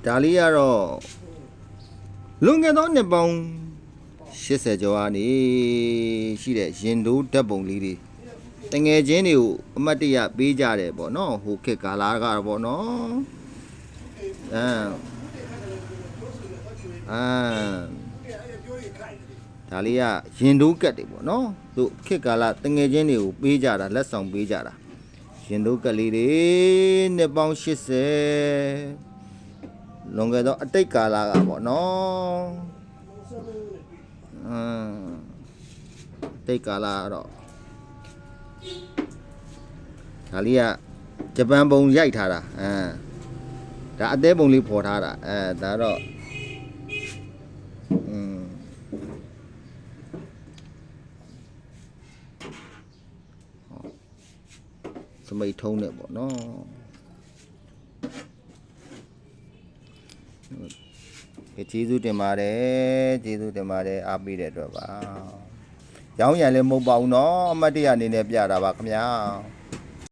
ဒါလေးကတော့လွန်ခဲ့သောနှစ်ပေါင်း80ကျော်ကနေရှိတဲ့ရင်တိုးဓာတ်ပုံလေးတွေတငယ်ချင်းတွေကိုအမတ်တရပေးကြတယ်ပေါ့နော်ဟိုခေတ်ကာလကတော့ပေါ့နော်ဒါလေးကရင်တိုးကတ်တွေပေါ့နော်သူခေတ်ကာလတငယ်ချင်းတွေကိုပေးကြတာလက်ဆောင်ပေးကြတာရင်တိုးကတ်လေးတွေနှစ်ပေါင်း80လွန်ခဲ့သောအတိတ်ကာလကပေါ့နော်အတိတ်ကာလကတော့ဒါလေးကဂျပန်ပုံရိုက်ထားတာဒါအသေးပုံလေးပေါ်ထားတာဒါတော့စမိတ်ထုံးနဲ့ပေါ့နော်ကျေးဇူးတင်ပါတယ်အားပေးတဲ့အတွက်ပါရောင်းရံလည်းမဟုတ်ပါဘူးเนาะအမတ်တရအနေနဲ့ပြတာပါခင်ဗျာ